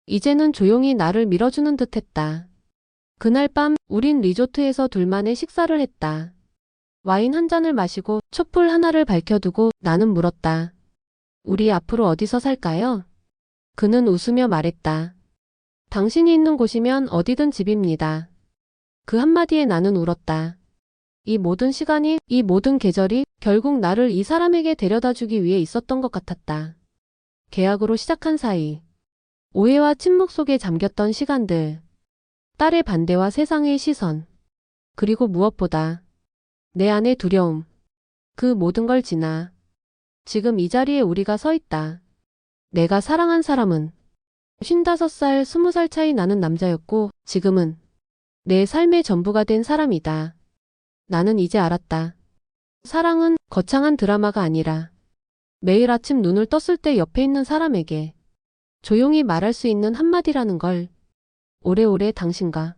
이제는 조용히 나를 밀어주는 듯했다. 그날 밤 우린 리조트에서 둘만의 식사를 했다. 와인 한 잔을 마시고 촛불 하나를 밝혀두고 나는 물었다. 우리 앞으로 어디서 살까요? 그는 웃으며 말했다. 당신이 있는 곳이면 어디든 집입니다. 그 한마디에 나는 울었다. 이 모든 시간이, 이 모든 계절이 결국 나를 이 사람에게 데려다주기 위해 있었던 것 같았다. 계약으로 시작한 사이. 오해와 침묵 속에 잠겼던 시간들. 딸의 반대와 세상의 시선. 그리고 무엇보다 내 안의 두려움. 그 모든 걸 지나 지금 이 자리에 우리가 서 있다. 내가 사랑한 사람은 55살, 20살 차이 나는 남자였고 지금은 내 삶의 전부가 된 사람이다. 나는 이제 알았다. 사랑은 거창한 드라마가 아니라 매일 아침 눈을 떴을 때 옆에 있는 사람에게 조용히 말할 수 있는 한마디라는 걸. 오래오래 당신과